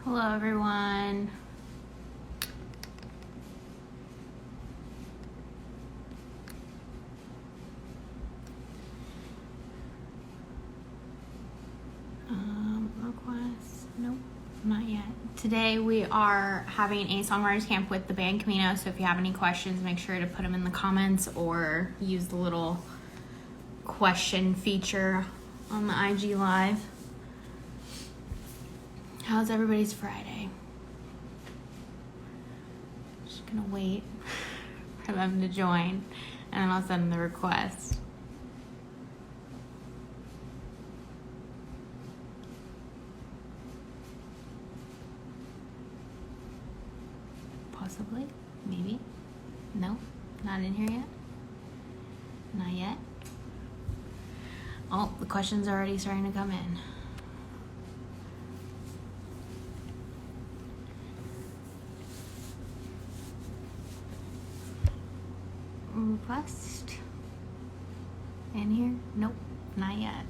Hello, everyone. Requests? Nope, not yet. Today we are having a songwriters camp with the band Camino. So if you have any questions, make sure to put them in the comments or use the little question feature on the IG Live. How's everybody's Friday? Just gonna wait for them to join, and then I'll send the request. Possibly, maybe. No, not in here yet. Not yet. Oh, the questions are already starting to come in. Request in here? Nope, not yet.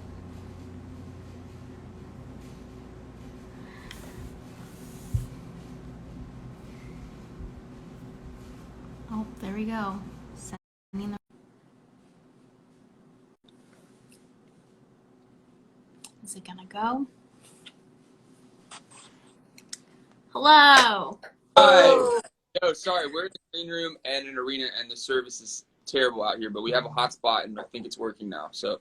Oh, there we go. Sending the... Is it gonna go? Hello. Hi. Yo, sorry, we're in the green room and an arena, and the service is terrible out here, but we have a hotspot, and I think it's working now. So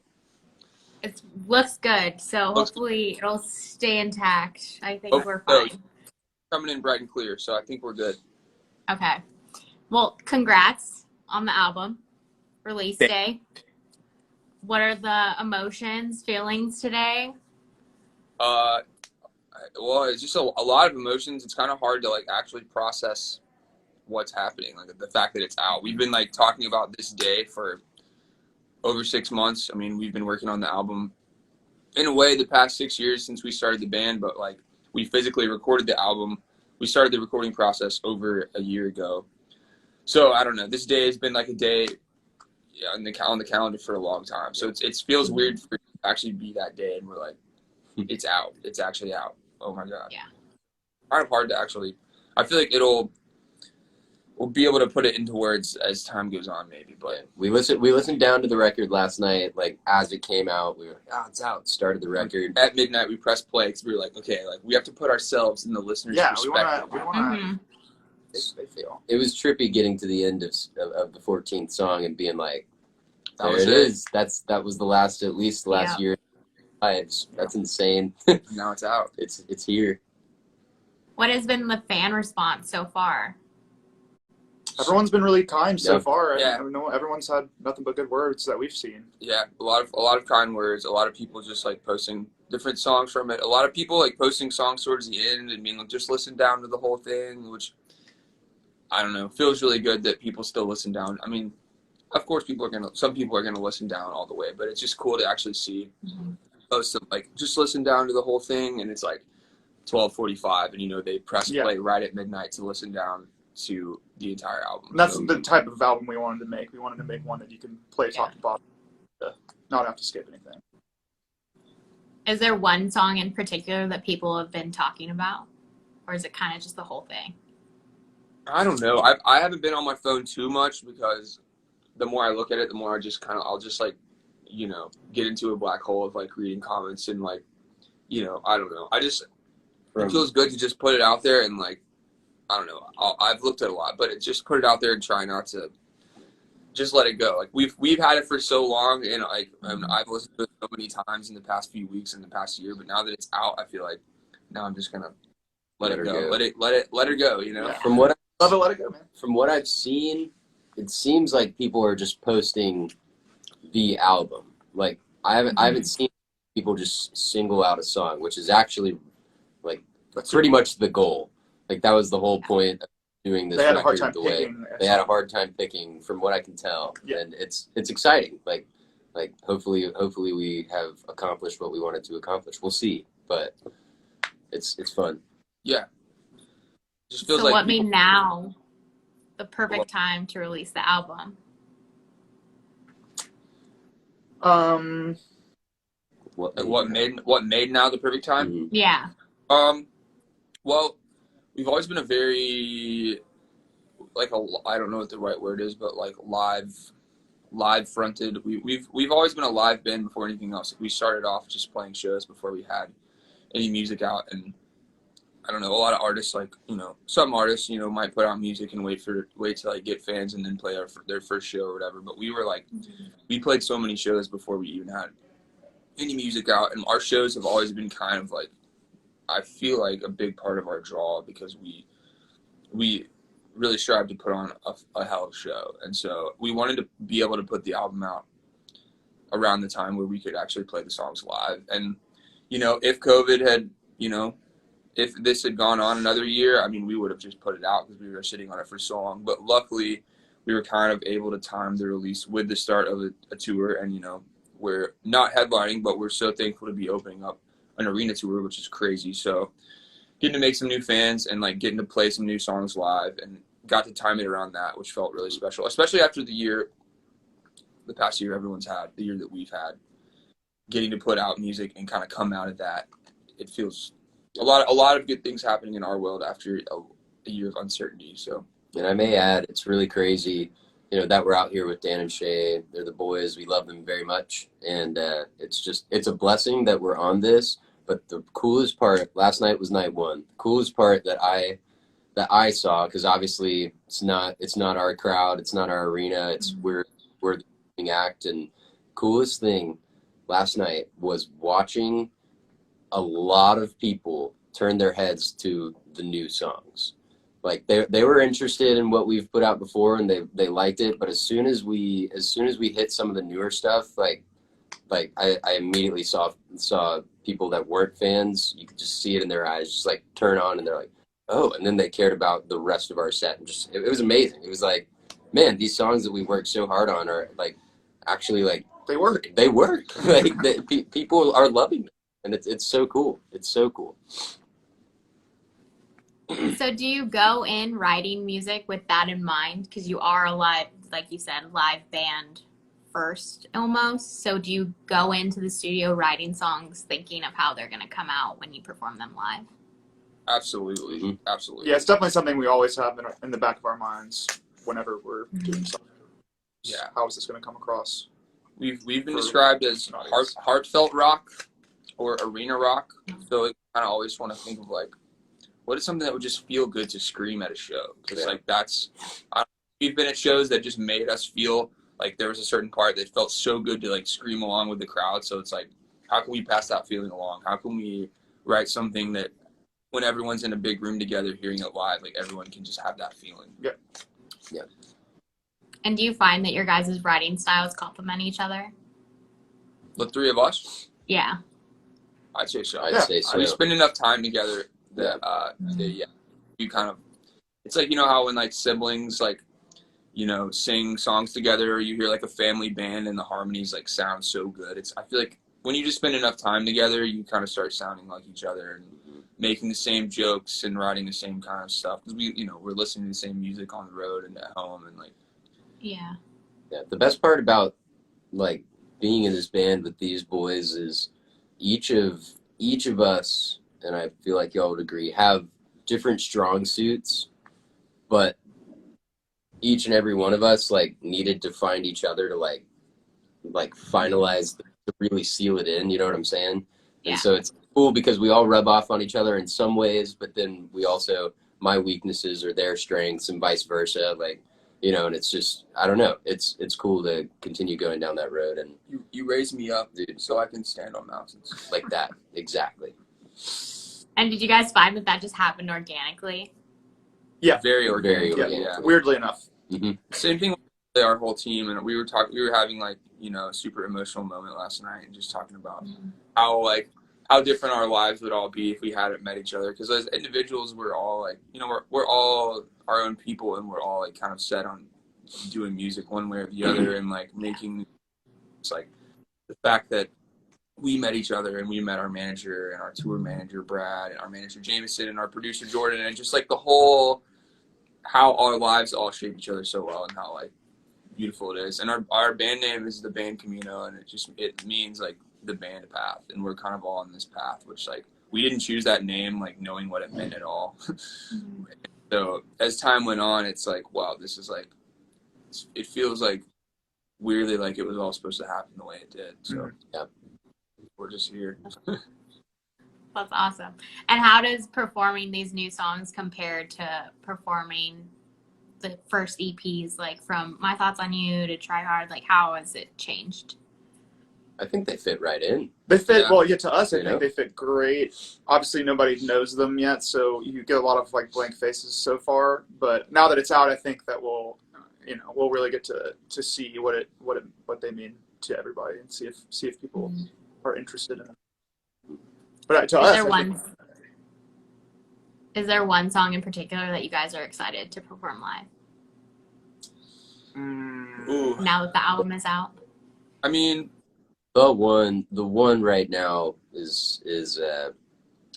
It looks good, so looks hopefully it'll stay intact. I think good. we're So, fine. coming in bright and clear, so I think we're good. Okay. Well, congrats on the album release day. What are the emotions, feelings today? Well, it's just a lot of emotions. It's kind of hard to like actually process what's happening, like the fact that it's out. We've been like talking about this day for over 6 months. I mean, we've been working on the album in a way the past 6 years since we started the band, but like we physically recorded the album. We started the recording process over a year ago. So I don't know. This day has been like a day on the calendar for a long time. So it feels weird for it to actually be that day, and we're like, it's out. It's actually out. Oh my god. Yeah. Kind of hard to actually. I feel like we'll be able to put it into words as time goes on, maybe. But we listened down to the record last night, like as it came out. We were like, oh, it's out. Started the record at midnight. We pressed play because we were like, okay, like we have to put ourselves in the listener's perspective. We wanna. They feel. It was trippy getting to the end of the 14th song and being like, That there was it is. That was the last, at least the last year. That's insane. Now it's out. It's here. What has been the fan response so far? Everyone's been really kind so far. Yeah. I know everyone's had nothing but good words that we've seen. Yeah, a lot of kind words. A lot of people just like posting different songs from it. A lot of people like posting songs towards the end and being like, just listen down to the whole thing, which I don't know, feels really good that people still listen down. I mean, of course, some people are gonna listen down all the way, but it's just cool to actually see posts of like just listen down to the whole thing, and it's like 12:45, and they press play right at midnight to listen down to the entire album. And that's the type of album we wanted to make. We wanted to make one that you can play top to bottom, not have to skip anything. Is there one song in particular that people have been talking about? Or is it kind of just the whole thing? I don't know. I haven't been on my phone too much because the more I look at it, the more I'll just like, get into a black hole of like reading comments and like, I don't know. It feels good to just put it out there and like, I don't know. I've looked at a lot, but just put it out there and try not to just let it go. Like we've had it for so long, and like I've listened to it so many times in the past few weeks, in the past year. But now that it's out, I feel like now I'm just gonna let it go. Let it go. Yeah. From what Love it, let it go, man. From what I've seen, it seems like people are just posting the album. Like I haven't seen people just single out a song, which is actually like pretty much the goal. Like that was the whole point of doing this. They had a hard record time the way picking. they had a hard time picking, from what I can tell. Yeah. And it's exciting. Like hopefully we have accomplished what we wanted to accomplish. We'll see, but it's fun. Yeah. Just feels So like what made now the perfect time to release the album? What made now the perfect time? Mm-hmm. Yeah. Well, we've always been a very I don't know what the right word is, but like live fronted. We've always been a live band before anything else. We started off just playing shows before we had any music out, and I don't know, a lot of artists, like, you know, some artists, you know, might put out music and wait to like get fans and then play their first show or whatever. But we were like, we played so many shows before we even had any music out, and our shows have always been kind of like, I feel like a big part of our draw, because we really strive to put on a hell of a show. And so we wanted to be able to put the album out around the time where we could actually play the songs live. And, you know, if COVID had, you know, if this had gone on another year, I mean, we would have just put it out because we were sitting on it for so long. But luckily, we were kind of able to time the release with the start of a tour. And, you know, we're not headlining, but we're so thankful to be opening up an arena tour, which is crazy. So getting to make some new fans and, like, getting to play some new songs live, and got to time it around that, which felt really special, especially after the past year everyone's had, the year that we've had. Getting to put out music and kind of come out of that, it feels a lot of good things happening in our world after a year of uncertainty. So, and I may add, it's really crazy, you know, that we're out here with Dan and Shay. They're the boys. We love them very much, and it's a blessing that we're on this. But the coolest part, last night was night one. The coolest part that I saw, because obviously it's not our crowd, it's not our arena, it's we're the opening act, and coolest thing last night was watching a lot of people turn their heads to the new songs. Like they were interested in what we've put out before, and they liked it, but as soon as we hit some of the newer stuff, like I immediately saw people that weren't fans. You could just see it in their eyes, just like turn on, and they're like, oh, and then they cared about the rest of our set, and just it was amazing. It was like, man, these songs that we worked so hard on are like actually like They work. Like people are loving them, and it's so cool. It's so cool. So do you go in writing music with that in mind? Because you are a live, like you said, live band first almost. So do you go into the studio writing songs thinking of how they're going to come out when you perform them live? absolutely. Mhm. Absolutely. Yeah, it's definitely something we always have in the back of our minds whenever we're doing something. Yeah. How is this going to come across? We've been For described as an audience. heartfelt rock or arena rock. So I kind of always want to think of, like, what is something that would just feel good to scream at a show? Because, like, we've been at shows that just made us feel like there was a certain part that felt so good to, like, scream along with the crowd. So it's like, how can we pass that feeling along? How can we write something that when everyone's in a big room together hearing it live, like, everyone can just have that feeling? Yeah. And do you find that your guys' writing styles complement each other? The three of us, Yeah. I'd say so. I'd say so. We spend enough time together that you kind of, it's like, you know how when, like, siblings, like, you know, sing songs together, or you hear, like, a family band and the harmonies, like, sound so good. I feel like when you just spend enough time together, you kind of start sounding like each other and making the same jokes and writing the same kind of stuff, because we're listening to the same music on the road and at home, and, like, Yeah. The best part about like being in this band with these boys is each of us, and I feel like y'all would agree, have different strong suits, but each and every one of us like needed to find each other to like finalize to really seal it in. You know what I'm saying? Yeah. And so it's cool because we all rub off on each other in some ways, but then we also, my weaknesses are their strengths and vice versa. Like, you know, and it's just, I don't know. It's cool to continue going down that road, and you raise me up, dude, so I can stand on mountains. like that. Exactly. And did you guys find that just happened organically? Yeah. Very organic. Very Yeah. Weirdly enough. Mm-hmm. Same thing with our whole team, and we were having, like, you know, a super emotional moment last night, and just talking about how different our lives would all be if we hadn't met each other. Because as individuals, we're all, like, you know, we're all our own people, and we're all, like, kind of set on doing music one way or the other, and, like, making, it's like the fact that we met each other, and we met our manager and our tour manager Brad and our manager Jameson and our producer Jordan, and just, like, the whole, how our lives all shape each other so well, and how, like, beautiful it is. And our band name is the band Camino, and it means, like, the band path, and we're kind of all on this path, which, like, we didn't choose that name like knowing what it meant at all. Mhm. So as time went on, it's like, wow, this is like, it feels like weirdly like it was all supposed to happen the way it did. So Yeah. we're just here. That's awesome. And how does performing these new songs compare to performing the first EPs, like from My Thoughts on You to Try Hard? Like, how has it changed? I think they fit right in. They fit Yeah. well. Yeah, to us, I You think know? they fit great. Obviously, nobody knows them yet, so you get a lot of like blank faces so far. But now that it's out, I think that we'll really get to see what they mean to everybody and see if people are interested in it. But to Is us, there I think, one? Is there one song in particular that you guys are excited to perform live Ooh, now that the album is out? I mean, The one right now is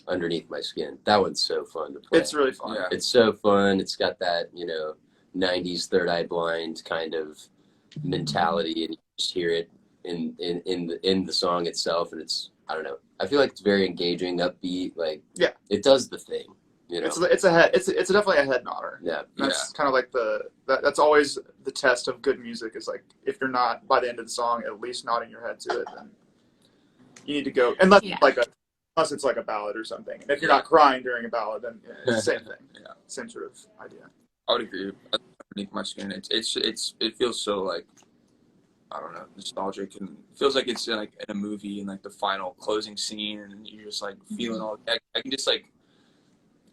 Underneath My Skin. That one's so fun to play. it's really fun. Yeah. It's so fun. It's got that, 90s Third Eye Blind kind of mentality, and you just hear it in the song itself, and it's, I don't know. I feel like it's very engaging, upbeat. Like, Yeah. it does the thing. It's definitely a head nodder. Yeah. That's kind of like that's always the test of good music, is like if you're not by the end of the song at least nodding your head to it, then you need to go, unless it's like a ballad or something. And if you're not crying during a ballad, then it's the same thing. Yeah. Same sort of idea. I would agree. Underneath My Skin, it feels so like, I don't know, nostalgic, and it feels like it's like in a movie and like the final closing scene, and you're just like feeling all. I can just like,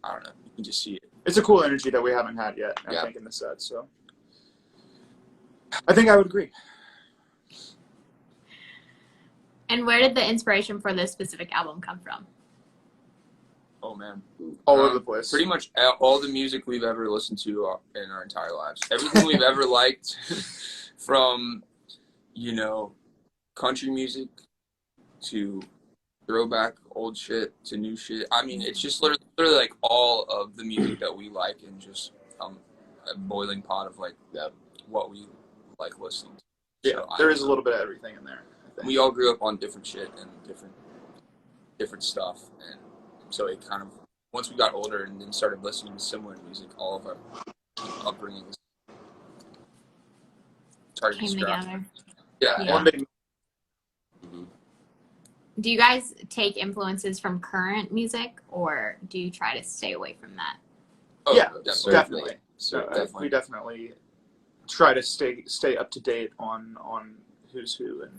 I don't know, you can just see it. It's a cool energy that we haven't had yet, I Yeah. think, in the set. So I think I would agree. And where did the inspiration for this specific album come from? Oh man, All over the place. Pretty much all the music we've ever listened to in our entire lives. Everything we've ever liked, from country music to throwback old shit to new shit. I mean, it's just literally like all of the music that we like, and just a boiling pot of like what we like listening to. Yeah, So, there is a little bit of everything in there. I think. We all grew up on different shit and different stuff, and so it kind of, once we got older and then started listening to similar music, all of our upbringings started to Came describe. together. Yeah. One big Do you guys take influences from current music, or do you try to stay away from that? Oh, Yeah, definitely. definitely. We definitely try to stay up to date on who's who and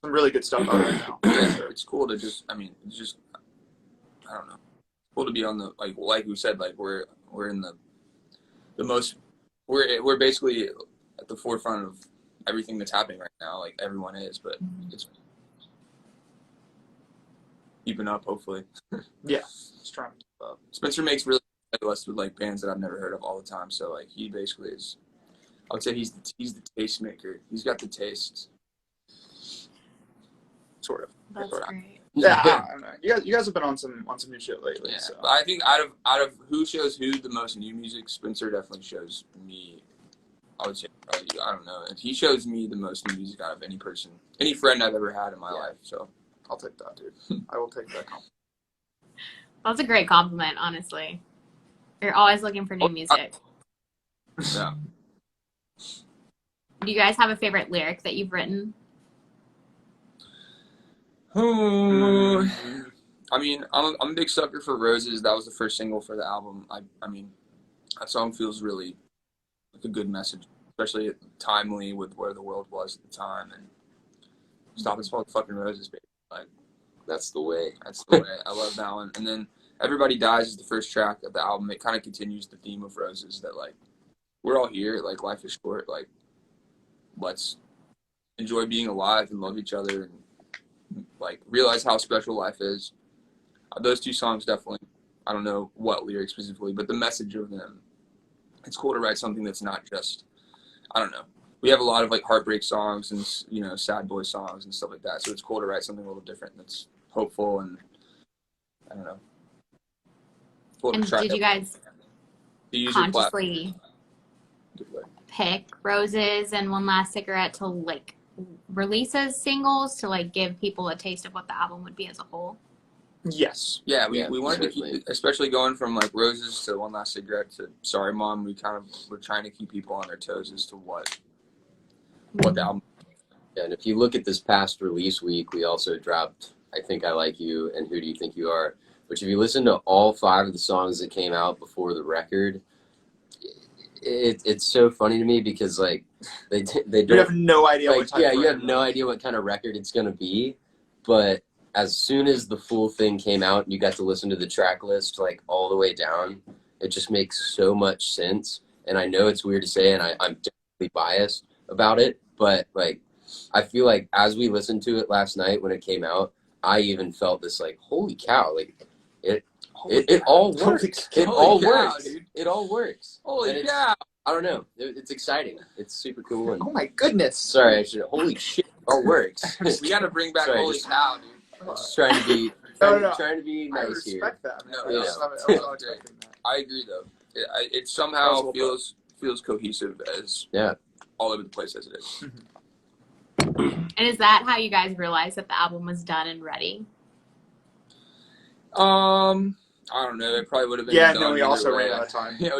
some really good stuff out right now. Yeah, it's cool to just, I don't know. It's cool to be on the, like we said, like we're in the most, we're basically at the forefront of everything that's happening right now. Like everyone is, but it's keeping up, hopefully. Yeah, it's trying to keep up. Spencer makes really good lists with like bands that I've never heard of all the time. So like he basically is, I would say he's the taste maker. He's got the taste. Sort of. That's great. Yeah, I don't know. You guys have been on some new shit lately. Yeah, So. but I think out of who shows who the most new music, Spencer definitely shows me. I would say probably, I don't know. He shows me the most new music out of any friend I've ever had in my life. So I'll take that, dude. I will take that compliment. That's a great compliment, honestly. You're always looking for new music. yeah. Do you guys have a favorite lyric that you've written? I mean, I'm a big sucker for Roses. That was the first single for the album. I mean, that song feels really like a good message, especially timely with where the world was at the time. And stop and smell the fucking roses, baby. Like, that's the way. That's the way. I love that one. And then Everybody Dies is the first track of the album. It kind of continues the theme of Roses, that like we're all here. Like life is short. Like let's enjoy being alive and love each other and like realize how special life is. Those two songs definitely, I don't know what lyrics specifically, but the message of them, it's cool to write something that's not just, I don't know. We have a lot of like heartbreak songs and, sad boy songs and stuff like that. So it's cool to write something a little different that's hopeful and, I don't know. Cool And did you guys consciously pick Roses and One Last Cigarette to like release as singles to like give people a taste of what the album would be as a whole? Yes. Yeah, we Yeah, wanted to certainly. keep, especially going from like roses to one last cigarette to sorry mom. We kind of were trying to keep people on their toes as to what the album. Yeah, and if you look at this past release week, we also dropped I Think I Like You and Who Do You Think You Are? Which if you listen to all 5 of the songs that came out before the record, it's so funny to me because like they You don't have no idea like what type yeah, of you have record. no idea what kind of record it's gonna be, but as soon as the full thing came out and you got to listen to the track list like all the way down, it just makes so much sense. And I know it's weird to say, and I'm definitely biased about it, but like I feel like as we listened to it last night when it came out, I even felt this like, holy cow, like it all works. It all works. Dude. It all works. Holy cow! I don't know. It's exciting. It's super cool. And Oh my goodness! sorry, I should. Holy shit! It all works. We got to bring back Sorry, holy just- cow, dude. I'm just trying to be No. trying to be I nice here. respect that. Man. No, I no. was not expecting that. I agree though. It That was somehow well feels cohesive as Yeah. all over the place as it is. And is that how you guys realized that the album was done and ready? I don't know. It probably would have been. Yeah, done no, we either also way. ran out of time. Yeah,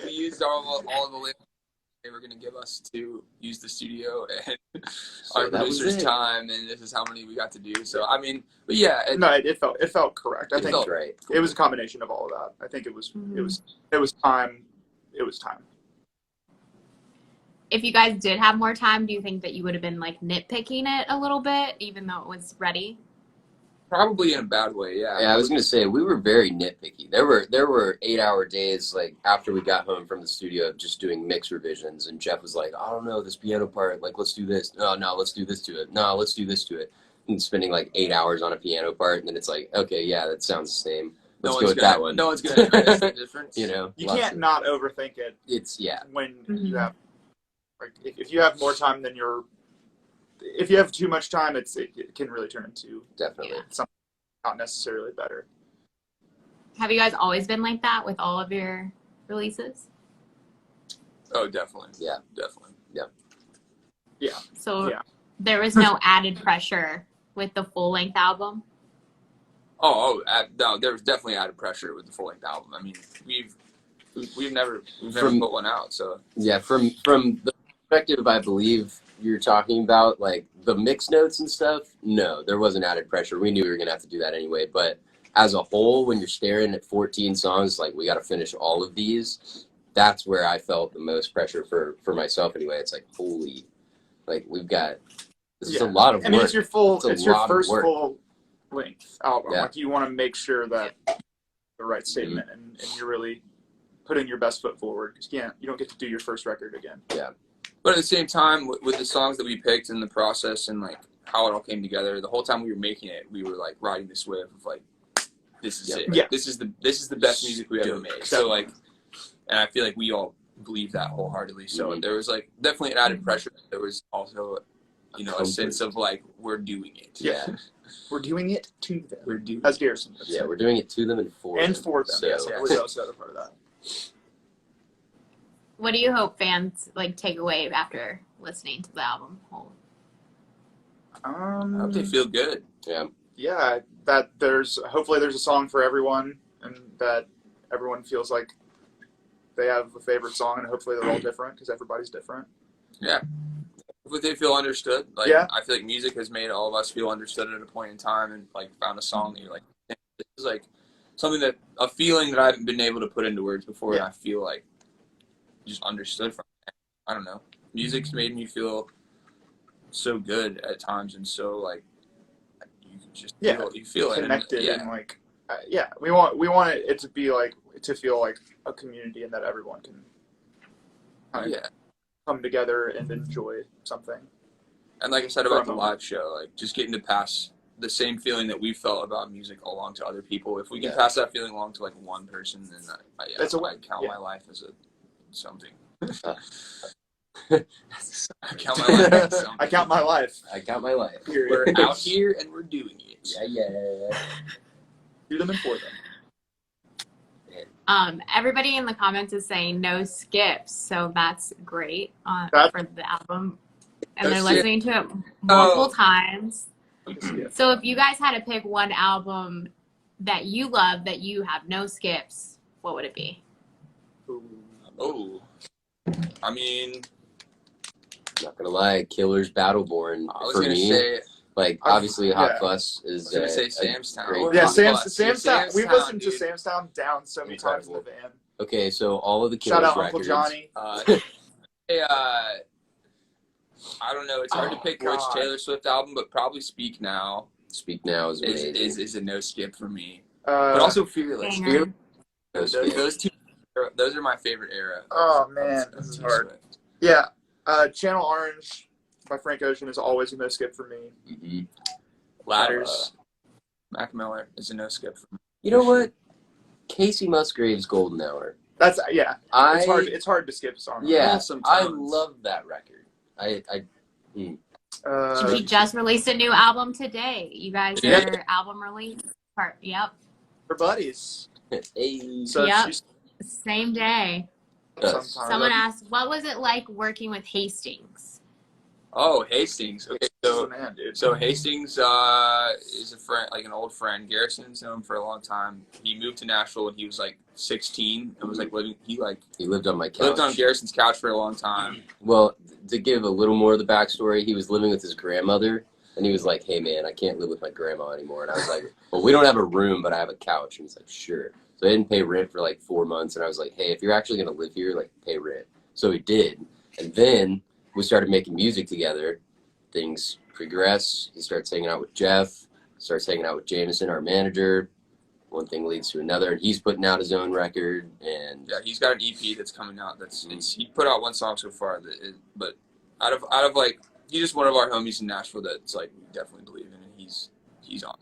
we used all of the labels they were going to give us to use the studio and So our that was producer's it. time, and this is how many we got to do. So I mean, but yeah, No, it felt correct. I It think felt right. it was a combination of all of that. I think it was time. It was time. If you guys did have more time, do you think that you would have been like nitpicking it a little bit, even though it was ready? probably in a bad way. Yeah. Yeah, I was gonna say we were very nitpicky. There were 8-hour days like after we got home from the studio of just doing mix revisions, and Jeff was like, I don't know this piano part. Like, let's do this. No, let's do this to it. No, let's do this to it. And spending like 8 hours on a piano part, and then it's like, okay, yeah, that sounds the same. Let's go with that one. No one's gonna notice the difference. You know, You lots can't of- not overthink it It's yeah, when Mhm. you have. Like, if you have more time than if you have too much time, it can really turn into definitely. Yeah. something not necessarily better. Have you guys always been like that with all of your releases? Oh, definitely. Yeah. Definitely. So Yeah. there was no added pressure with the full length album? No, there was definitely added pressure with the full length album. I mean, we've never From- put one out, so Yeah, from the perspective I believe you're talking about, like the mix notes and stuff, no, there wasn't added pressure. We knew we were gonna have to do that anyway. But as a whole, when you're staring at 14 songs, like we gotta finish all of these, that's where I felt the most pressure for myself anyway. It's like, holy, like we've got this is a Yeah. lot of I mean, work. it's your It's a lot of first work. full length album. Yeah. Like you want to make sure that the right statement and you're really putting your best foot forward. 'Cause you don't get to do your first record again. but at the same time with the songs that we picked and the process and like how it all came together, the whole time we were making it, we were like riding this wave of like, this is it. Yeah. This is the best music we ever made. So like, and I feel like we all believe that wholeheartedly. So Mhm. there was like definitely an added pressure. There was also, a sense of like, we're doing it. Yeah. We're doing it to them. We're doing As Garrison. would Yeah, say. we're doing it to them and for and them. for them. So, Yes, yeah. that was also the other part of that. What do you hope fans like take away after listening to the album whole? I hope they feel good. Yeah, that hopefully there's a song for everyone, and that everyone feels like they have a favorite song, and hopefully they're all different because everybody's different. Hopefully they feel understood. Like Yeah. I feel like music has made all of us feel understood at a point in time, and like found a song that you're like, this is like something a feeling that I haven't been able to put into words before, and Yeah. I feel like just understood from it. I don't know. Music's made me feel so good at times, and so like you just feel it. Connected And, and like we want it to be like to feel like a community, and that everyone can kind of yeah. come together and enjoy something. And like I said about For the a live show, like just getting to pass the same feeling that we felt about music along to other people. If we can Yeah. pass that feeling along to like one person, then That's a I win. count Yeah. my life as something. Uh. I count my life as something. I count my life. I count my life. Period. We're out here and we're doing it. Yeah. Do them and for them. Everybody in the comments is saying no skips, so that's great That- for the album. And No they're skip. listening to it multiple times. So if you guys had to pick one album that you love that you have no skips, what would it be? Oh, I mean, Not gonna lie, Killer's Battleborn I was for gonna me. say. Like I've- obviously, Hot yeah. Fuss I is was gonna say a Sam's Town. great Yeah, Hot Sam's Fuss. Town. Sam's We've Town, listened to dude. Sam's Town down so many times in the Incredible. van. Okay, so all of the Shout Killers out Uncle records. Johnny. Hey, I don't know. It's hard to pick which God. Taylor Swift album, but probably Speak Now Speak Now is amazing. is a no skip for me. But also Fearless. Banger. No skip. Those two, those are my favorite era. Oh man, this is hard. Yeah, Channel Orange by Frank Ocean is always a no skip for me. Mhm. Ladders, Mac Miller is a no skip for me. You know what? Casey Musgrave's Golden Hour. That's yeah. It's hard. I It's hard to skip a song. yeah, Awesome I tones. love that record. He just released a new album today. You guys Yeah. are album release part. Yep. Her buddies. Hey, So Yep. she's Same day. Yes. Someone asked, what was it like working with Hastings? Oh, Hastings. Okay, the so man, dude. so Hastings is a friend, like an old friend. Garrison's known him for a long time. He moved to Nashville when he was like 16 and was like living. He lived on my couch. lived on Garrison's couch for a long time. Well, to give a little more of the backstory, he was living with his grandmother, and he was like, "Hey, man, I can't live with my grandma anymore." And I was like, "Well, we don't have a room, but I have a couch." And he's like, "Sure." So I didn't pay rent for like 4 months, and I was like, "Hey, if you're actually gonna live here, like, pay rent." So he did, and then we started making music together. Things progressed. He starts hanging out with Jeff. Starts hanging out with Jameson, our manager. One thing leads to another, and he's putting out his own record. And Yeah, he's got an EP that's coming out. He put out one song so far, but out of like he's just one of our homies in Nashville that's like we definitely believe in, and he's on.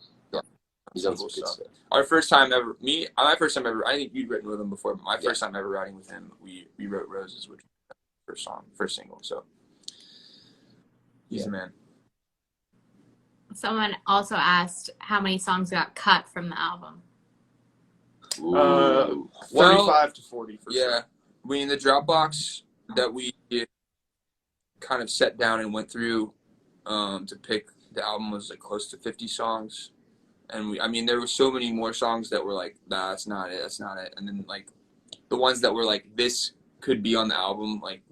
he's on some Cool good stuff. stuff. Our first time ever, my first time ever. I think you'd written with him before, but my first time ever writing with him, we wrote Roses, which was our first single. So he's the man. Someone also asked how many songs got cut from the album. Ooh. 35 to 40 for Yeah, sure. I mean the Dropbox that we kind of sat down and went through to pick the album was like close to 50 songs, and I mean there were so many more songs that were like, nah, that's not it, and then like the ones that were like this could be on the album, like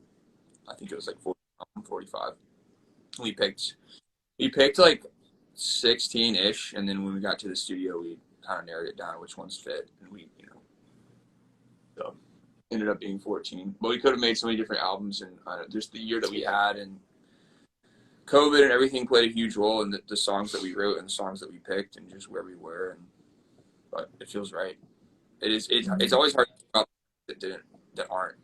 I think it was like 40, 45. We picked like 16-ish, and then when we got to the studio, we kind of narrowed it down which ones fit, and we so ended up being 14. But we could have made so many different albums, and just the year that we had, and COVID and everything played a huge role in the songs that we wrote and the songs that we picked, and just where we were. But it feels right. It's always hard to pick up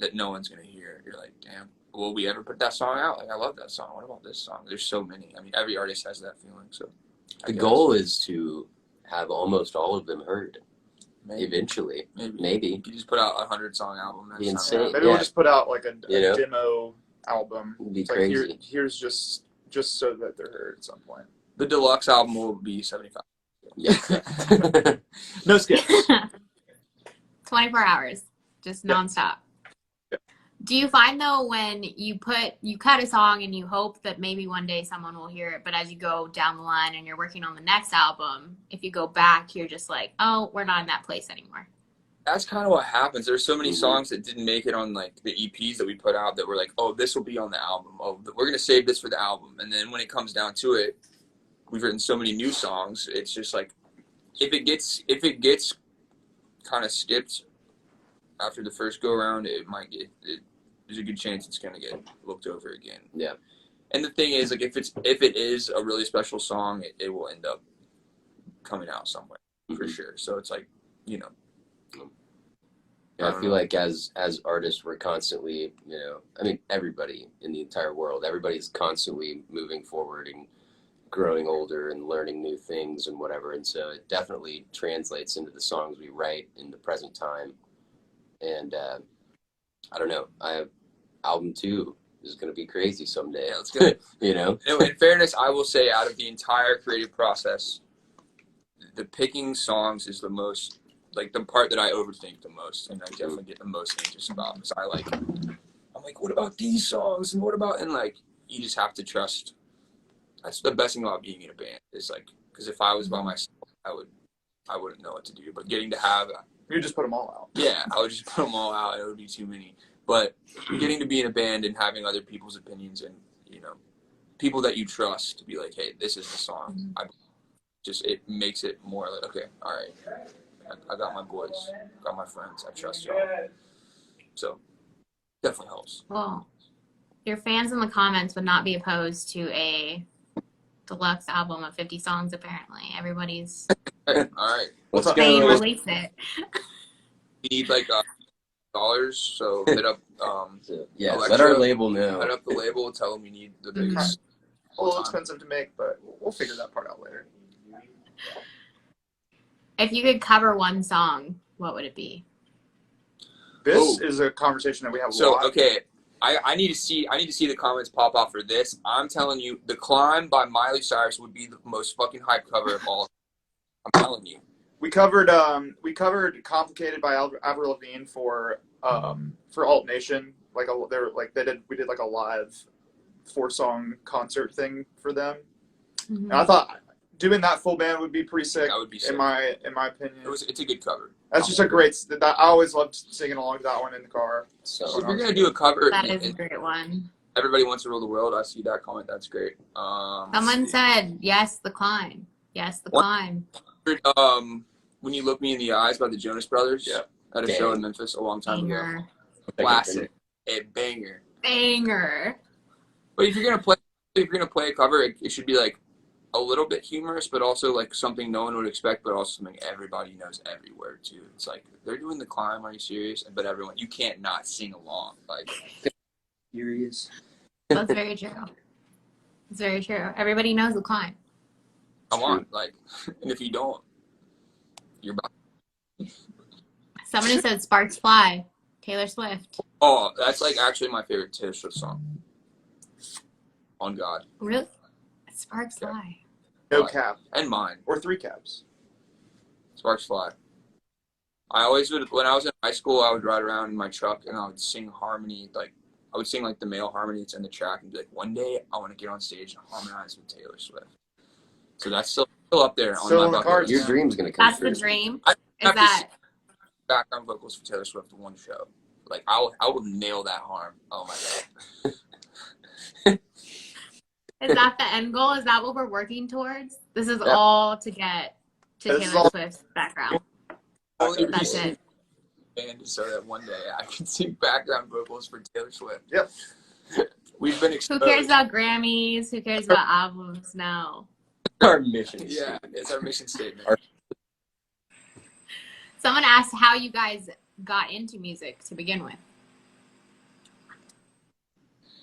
that no one's gonna hear. You're like, damn, will we ever put that song out? Like, I love that song. What about this song? There's so many. I mean, every artist has that feeling. So The goal is to have almost all of them heard maybe eventually. Maybe. you just put out a 100-song album. Be That's insane. not Maybe we'll just put out like a demo album. It'd be It's like crazy. here's just so that they're heard at some point. The deluxe album will be 75. Yeah. No skips. 24 hours, just nonstop. Yep. Do you find though when you cut a song and you hope that maybe one day someone will hear it, but as you go down the line and you're working on the next album, if you go back, you're just like, oh, we're not in that place anymore. That's kind of what happens. There's so many songs that didn't make it on like the EPs that we put out that were like, oh, this will be on the album. Oh, we're gonna save this for the album. And then when it comes down to it, we've written so many new songs. It's just like if it gets kind of skipped after the first go around, there's a good chance it's gonna get looked over again. Yeah. And the thing is, like, if it is a really special song, it will end up coming out somewhere for sure. So it's like, I feel like as artists, we're constantly, I mean, everybody in the entire world, everybody's constantly moving forward and growing older and learning new things and whatever. And so it definitely translates into the songs we write in the present time. And I don't know, I have album 2 is going to be crazy someday. Yeah, let's go. In fairness, I will say out of the entire creative process, the picking songs is the most, like, the part that I overthink the most, and I definitely get the most anxious about, because I'm like, what about these songs, and what about, and like, you just have to trust That's the best thing about being in a band is like, because if I was by myself, I wouldn't know what to do. But getting to have, You just put them all out. yeah, I would just put them all out. It would be too many. But getting to be in a band and having other people's opinions and, you know, people that you trust to be like, hey, this is the song. It makes it more like, okay, all right, I got my boys, got my friends, I trust y'all. So definitely helps. Well, your fans in the comments would not be opposed to a deluxe album of 50 songs, apparently. Everybody's All right, Let's saying go. release it. we need like dollars, so hit up Yeah, Electra, let our label know. hit up the label, tell them we need the biggest. A little expensive to make, but we'll figure that part out later. If you could cover one song, what would it be? This is a conversation that we have a So lot. okay, I need to see the comments pop off for this. I'm telling you, "The Climb" by Miley Cyrus would be the most fucking hype cover of all. I'm telling you. We covered "Complicated" by Avril Lavigne for Alt Nation. We did like a live 4-song concert thing for them. Mm-hmm. And I thought doing that full band would be pretty sick. That would be sick. in my opinion. It's a good cover. That's just a great. I always loved singing along to that one in the car. So if you're gonna do a cover, That is a great one. Everybody Wants to Rule the World. I see that comment. That's great. Someone said, yes, The Climb. Yes, The Climb. When You Look Me in the Eyes by the Jonas Brothers. Yeah. At a show in Memphis a long time ago. Banger. Classic. A banger. Banger. But if you're gonna play a cover, it should be like a little bit humorous, but also like something no one would expect, but also something everybody knows every word too. It's like, they're doing The Climb, are you serious? But everyone, you can't not sing along. Like, serious. That's very true. It's very true. Everybody knows The Climb. Come on, like, and if you don't, you're about. Someone who said Sparks Fly, Taylor Swift. Oh, that's like actually my favorite Taylor Swift song. On God. Really? Sparks Fly. No cap. And mine. Or 3 caps. Sparks Fly. I always would, when I was in high school, I would ride around in my truck and I would sing harmony, like, I would sing like the male harmony that's in the track and be like, one day I want to get on stage and harmonize with Taylor Swift. So that's still up there Still on in my the bucket cards. list. Your dream's gonna come That's true. the dream. I Is have to that background vocals for Taylor Swift in one show. Like, I will nail that harm. Oh my God. is that the end goal? Is that what we're working towards? This is all to get to This is Taylor all- Swift's background. Only That's reason- it. And so that one day I can sing background vocals for Taylor Swift. Yep. We've been Who exposed. cares about Grammys? Who cares about albums? No. Our mission. Yeah, it's our mission statement. Someone asked how you guys got into music to begin with.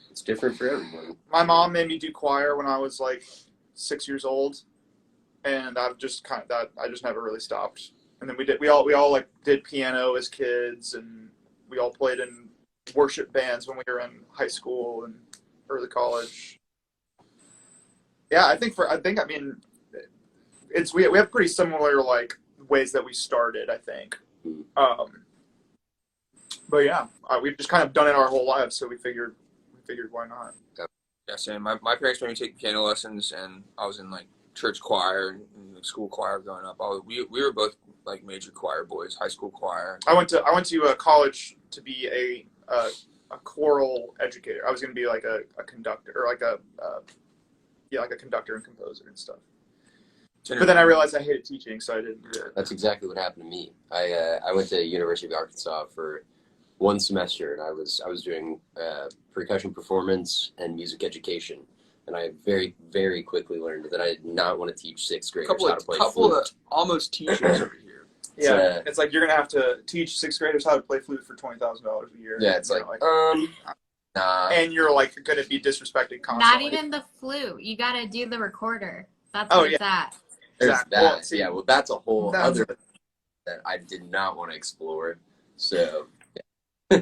It's different for everyone. My mom made me do choir when I was like 6 years old, and I just never really stopped. And then we all like did piano as kids, and we all played in worship bands when we were in high school and early college. Yeah, I mean, we have pretty similar like ways that we started, I think. But yeah, we've just kind of done it our whole lives, so we figured why not. Yeah, same. My parents made me take piano lessons, and I was in like church choir and school choir growing up. We were both like major choir boys, high school choir. I went to college to be a choral educator. I was going to be like a conductor, or like a conductor and composer and stuff. But then I realized I hated teaching, so I didn't do it. That's exactly what happened to me. I went to University of Arkansas for one semester, and I was doing percussion performance and music education. And I very, very quickly learned that I did not want to teach sixth graders how to play couple flute. of almost teachers over here. Yeah, it's like you're going to have to teach sixth graders how to play flute for $20,000 a year. Yeah, it's like nah. And you're like going to be disrespected constantly. Not even the flute. You got to do the recorder. That's Oh, where it's at. There's Exactly. that. Well, see, yeah, well, that's a whole that's other that I did not want to explore. So, yeah.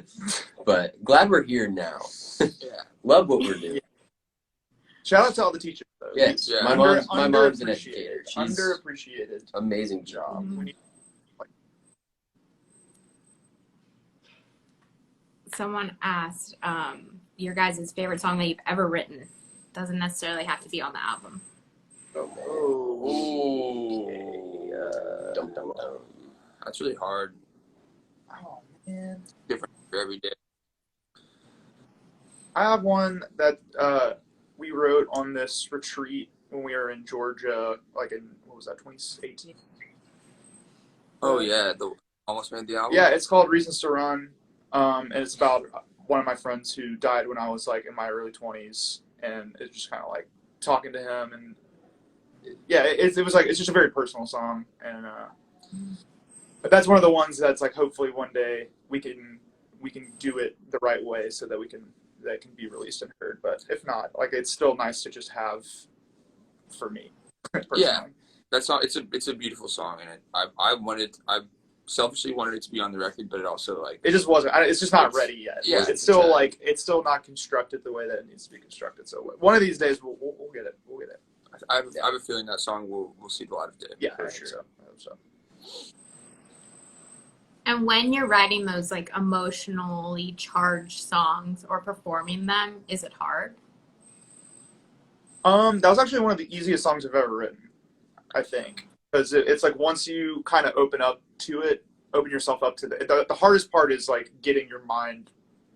But glad we're here now. Yeah. Love what we're doing. Shout out to all the teachers, though. Yes, Yeah. my mom's an educator. She's Underappreciated amazing job. Mhm. We need- Someone asked your guys' favorite song that you've ever written. Doesn't necessarily have to be on the album. Dum, dum, dum. That's really hard. Oh man. Different for every day. I have one that we wrote on this retreat when we were in Georgia, like in, what was that, 2018? Oh yeah, the almost made the album. Yeah, it's called Reasons to Run, and it's about one of my friends who died when I was like in my early 20s, and it's just kind of like talking to him, and yeah, it was like, it's just a very personal song, and but that's one of the ones that's like, hopefully one day we can do it the right way so that that can be released and heard. But if not, like, it's still nice to just have for me personally. Yeah, that's not. It's a beautiful song, and I selfishly wanted it to be on the record, but it also like It just wasn't. It's just not ready yet. Yeah, it's still like, it's still not constructed the way that it needs to be constructed. So one of these days we'll get it. We'll get it. I have a feeling that song will see the light of day. Yeah, for I sure. think so. I hope so. And when you're writing those like emotionally charged songs or performing them, is it hard? That was actually one of the easiest songs I've ever written, I think, because it's like once you kind of open yourself up to the hardest part is like getting your mind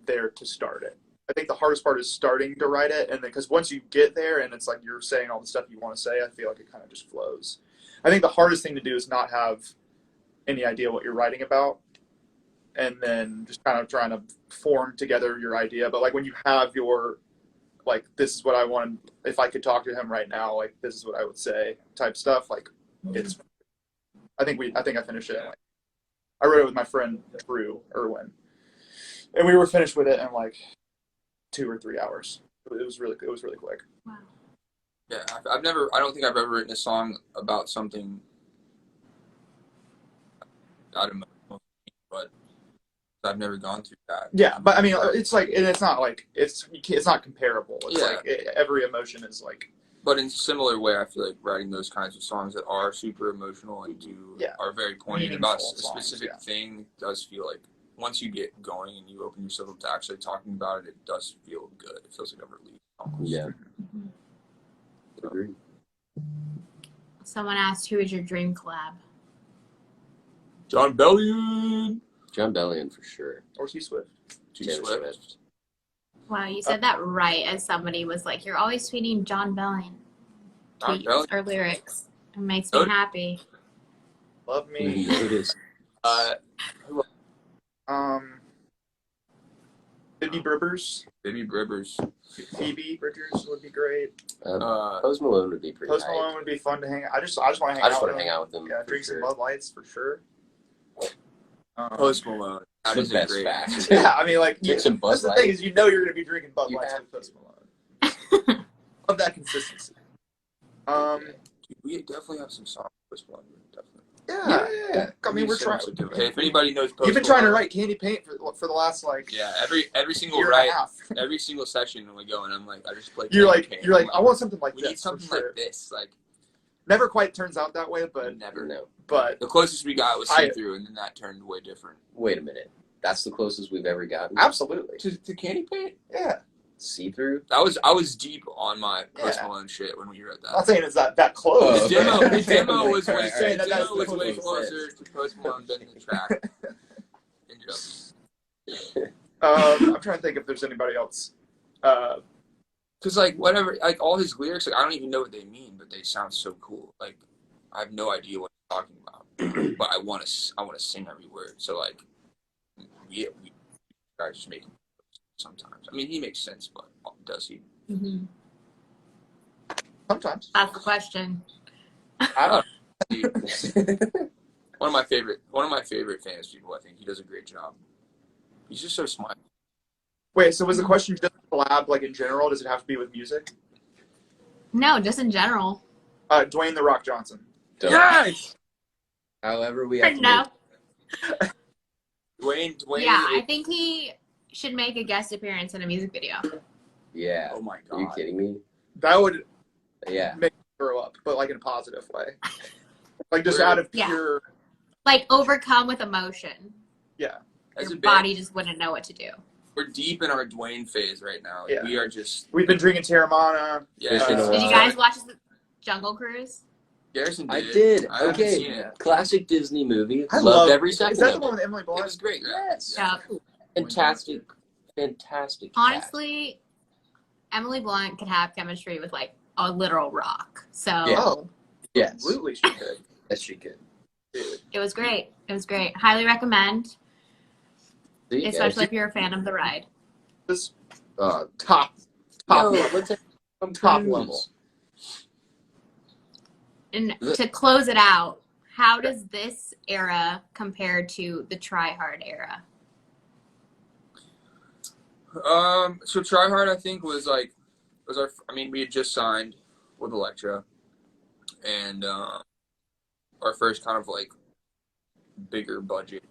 there to start it. I think the hardest part is starting to write it, and then because once you get there and it's like you're saying all the stuff you want to say, I feel like it kind of just flows. I think the hardest thing to do is not have any idea what you're writing about, and then just kind of trying to form together your idea. But like when you have your, like, this is what I want, if I could talk to him right now, like this is what I would say type stuff, like it's, I think I finished it. Like, I wrote it with my friend Drew Irwin, and we were finished with it in like 2 or 3 hours. It was really quick. Wow. Yeah, I don't think I've ever written a song about something out of my, but I've never gone through that. Yeah, but I mean, it's like, it's not like it's not comparable. It's like every emotion is like. But in a similar way, I feel like writing those kinds of songs that are super emotional and are very poignant about a specific thing does feel like once you get going and you open yourself up to actually talking about it, it does feel good. It feels like a relief almost. Yeah. Mm-hmm. Agreed. Someone asked, who is your dream collab? John Bellion. John Bellion for sure. Or T-Swift. Taylor Swift. Wow, you said that right as somebody was like, you're always tweeting John Bellion John tweets Bellion. or lyrics. It makes me happy. Love me. It is. Phoebe Bridgers. Phoebe Bridgers. Phoebe Bridgers would be great. Post Malone would be pretty. Post Malone would be fun to hang out. I just want to hang out. I just want to hang out with them. Yeah, drink some Bud Lights for sure. Post Malone. That is best great. fact. Yeah, I mean, like, Drink some Bud that's the Light. thing is, you know, you're going to be drinking Bud You Lights have with Post Malone. Love that consistency. We definitely have some songs. Post Malone. Definitely. Yeah. I mean, we're trying. Hey, if anybody knows Post You've been trying to Malone, write Candy Paint for the last like every single year and a half. every single section when we go and I'm like, I just play. You're Candy like, Paint. I want something like we this. need something for sure. like this. Like, never quite turns out that way, but never. No. But The closest we got was See Through, and then that turned way different. Wait a minute. That's the closest we've ever gotten. absolutely, To Candy Paint? yeah. See through. I was deep on my Post Yeah. Malone shit when we wrote I'm not that. saying it's that close. The demo was Alright, way, alright. the That demo was does way make closer sense. to Post Malone than the track. Ended up. I'm trying to think if there's anybody else. Cause like whatever, like all his lyrics, like I don't even know what they mean, but they sound so cool. Like I have no idea what he's talking about, but I want to sing every word. So like, we guys just make him sometimes. I mean, he makes sense, but does he? Mm-hmm. Sometimes. That's the question. I don't. One of my favorite famous people. I think he does a great job. He's just so smart. Wait, so was the question just collab, like in general? Does it have to be with music? No, just in general. Dwayne The Rock Johnson. Yes. However, we have to No. Dwayne. Yeah, I think he should make a guest appearance in a music video. Yeah. Oh my Are you god. kidding me? That would Yeah. make me throw up, but like in a positive way. Like just out of Yeah. pure. Like overcome with emotion. Yeah. As Your a band, body just wouldn't know what to do. we're deep in our Dwayne phase right now. Like, Yeah. we are just We've been drinking Terramana. yeah. Fishing a Did you lot. guys watch the Jungle Cruise? Garrison did. I did. I haven't Okay. seen it. Classic Disney movie. I Loved love every second Is that the of one it. with Emily Blunt? It was great. Yes. Yeah. Fantastic. Fantastic. Honestly, Emily Blunt could have chemistry with like a literal rock. So Yeah. Oh, Yes. absolutely she could. Yes, she could. Dude. it was great. It was great. Highly recommend, See, especially if you're a fan of the ride. Just top. top Yo, level. let's have some Top cruise. level. And to close it out, how does this era compare to the Try Hard era? So Try Hard, I think, was our. I mean, we had just signed with Elektra, and our first kind of like bigger budget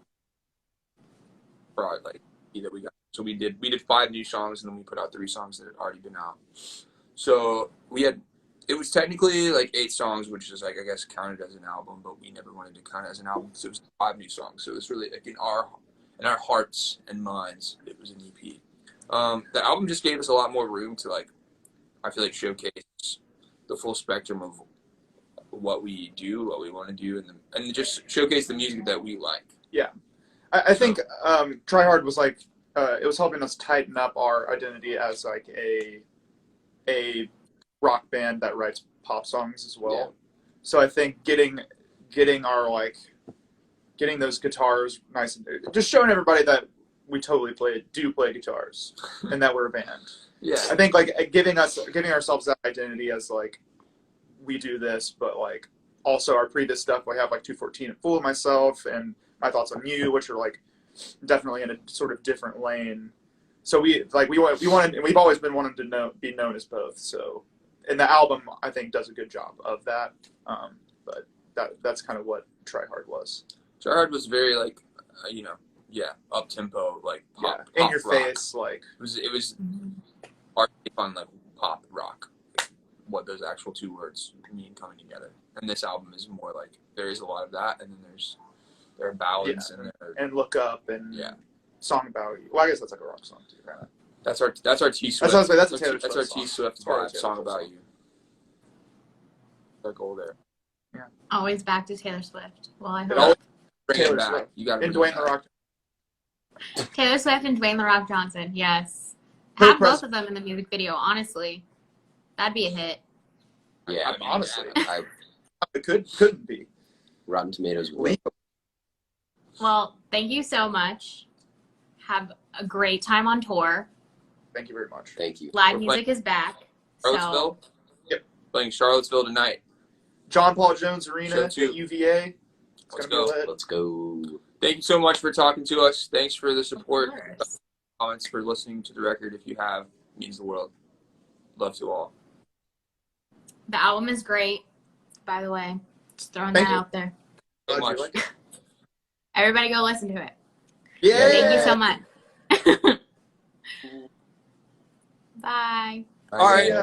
product like that we got. So we did 5 new songs, and then we put out 3 songs that had already been out. So it was technically like 8 songs, which is like I guess counted as an album, but we never wanted to count it as an album, so it was 5 new songs. So it was really like in our hearts and minds, it was an EP. The album just gave us a lot more room to like, I feel like, showcase the full spectrum of what we do, what we want to do, and just showcase the music that we like. Yeah. I think Try Hard was like it was helping us tighten up our identity as like a rock band that writes pop songs as well. Yeah. So I think getting our like getting those guitars nice and just showing everybody that we totally play guitars and that we're a band. Yeah. I think like giving ourselves that identity as like we do this, but like also our previous stuff, we have like 214 and Fool of Myself and My Thoughts on You, which are like definitely in a sort of different lane. So we wanted, and we've always been wanting to be known as both. So, and the album I think does a good job of that. But that's kind of what Try Hard was. Try Hard was very like, up tempo, like pop, in pop your rock. face, like It was our take on like pop rock, what those actual 2 words mean coming together. And this album is more like there is a lot of that, and then there are ballads and Look Up and Yeah. Song About You. Well, I guess that's like a rock song too, right? That's our T Swift. That's what I was saying, that's a Taylor That's our Swift T song. Swift It's our vibe Taylor song Swift about song. you. Our goal there. Always back to Taylor Swift. Well, I It hope always Bring it Taylor back. Swift. You got to and Dwayne The Rock. Taylor Swift and Dwayne The Rock Johnson. Yes, Very have both impressive. of them in the music video. Honestly, that'd be a hit. Yeah, I mean, honestly. I, It couldn't be. Rotten Tomatoes. Wait. Well, thank you so much. Have a great time on tour. Thank you very much. Thank you. Live We're music is back. So Charlottesville. Yep. Playing Charlottesville tonight. John Paul Jones Arena Show at two. UVA. It's Let's gonna go. be lit. Let's go. Thank you so much for talking to us. Thanks for the of support. course. Comments, for listening to the record. If you have, it means the world. Love to all. The album is great, by the way. Just throwing Thank that you. out there. So Glad you much. like it. Everybody go listen to it. Yeah. Thank you so much. Bye. All right. Yeah.